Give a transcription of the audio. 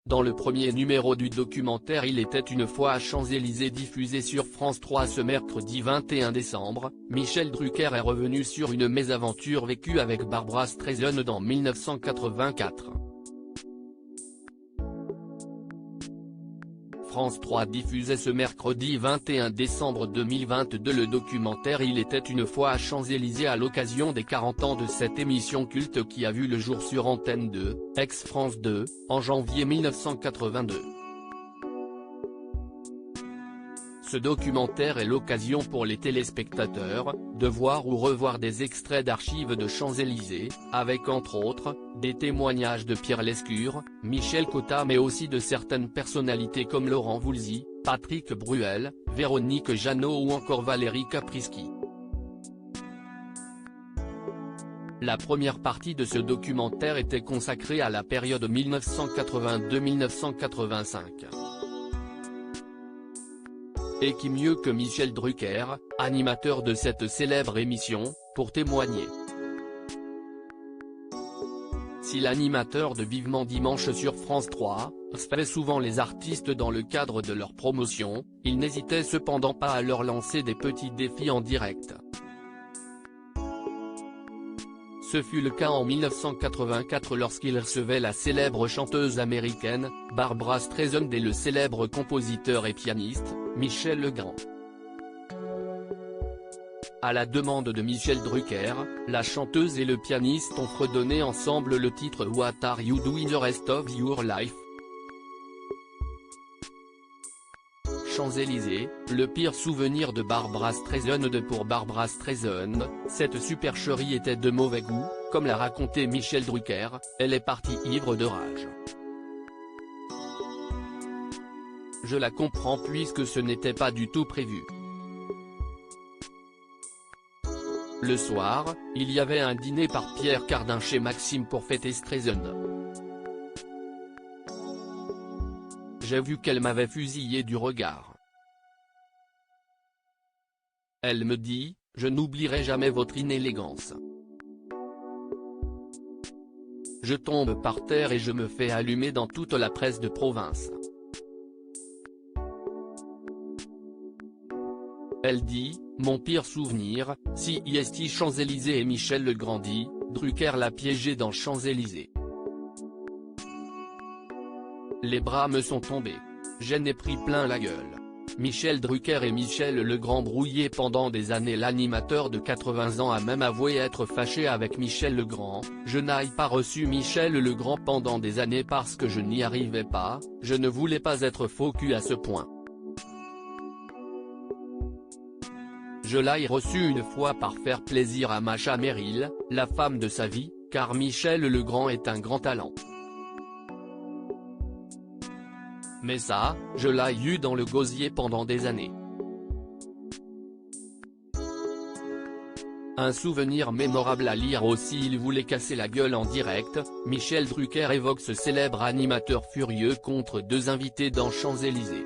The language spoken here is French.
Dans le premier numéro du documentaire Il était une fois à Champs-Élysées diffusé sur France 3 ce mercredi 21 décembre, Michel Drucker est revenu sur une mésaventure vécue avec Barbra Streisand dans 1984. France 3 diffusait ce mercredi 21 décembre 2022 le documentaire Il était une fois à Champs-Élysées à l'occasion des 40 ans de cette émission culte qui a vu le jour sur Antenne 2, ex-France 2, en janvier 1982. Ce documentaire est l'occasion pour les téléspectateurs, de voir ou revoir des extraits d'archives de Champs-Élysées, avec entre autres, des témoignages de Pierre Lescure, Michel Cotta mais aussi de certaines personnalités comme Laurent Voulzy, Patrick Bruel, Véronique Jeannot ou encore Valérie Caprisky. La première partie de ce documentaire était consacrée à la période 1982-1985. Et qui mieux que Michel Drucker, animateur de cette célèbre émission, pour témoigner. Si l'animateur de Vivement Dimanche sur France 3, fait souvent les artistes dans le cadre de leur promotion, il n'hésitait cependant pas à leur lancer des petits défis en direct. Ce fut le cas en 1984 lorsqu'il recevait la célèbre chanteuse américaine, Barbra Streisand et le célèbre compositeur et pianiste, Michel Legrand. À la demande de Michel Drucker, la chanteuse et le pianiste ont fredonné ensemble le titre What Are You Doing the Rest of Your Life? Champs-Élysées, le pire souvenir de Barbra Streisand. Pour Barbra Streisand, cette supercherie était de mauvais goût, comme l'a raconté Michel Drucker, elle est partie ivre de rage. Je la comprends puisque ce n'était pas du tout prévu. Le soir, il y avait un dîner par Pierre Cardin chez Maxime pour fêter Streisand. J'ai vu qu'elle m'avait fusillé du regard. Elle me dit, je n'oublierai jamais votre inélégance. Je tombe par terre et je me fais allumer dans toute la presse de province. Elle dit, mon pire souvenir, si est Champs-Élysées et Michel Legrand dit, Drucker l'a piégé dans Champs-Élysées. Les bras me sont tombés. J'en ai pris plein la gueule. Michel Drucker et Michel Legrand brouillés pendant des années. L'animateur de 80 ans a même avoué être fâché avec Michel Legrand, je n'ai pas reçu Michel Legrand pendant des années parce que je n'y arrivais pas, je ne voulais pas être faux cul à ce point. Je l'ai reçu une fois par faire plaisir à Macha Merrill, la femme de sa vie, car Michel Legrand est un grand talent. Mais ça, je l'ai eu dans le gosier pendant des années. Un souvenir mémorable à lire aussi. Il voulait casser la gueule en direct, Michel Drucker évoque ce célèbre animateur furieux contre deux invités dans Champs-Élysées.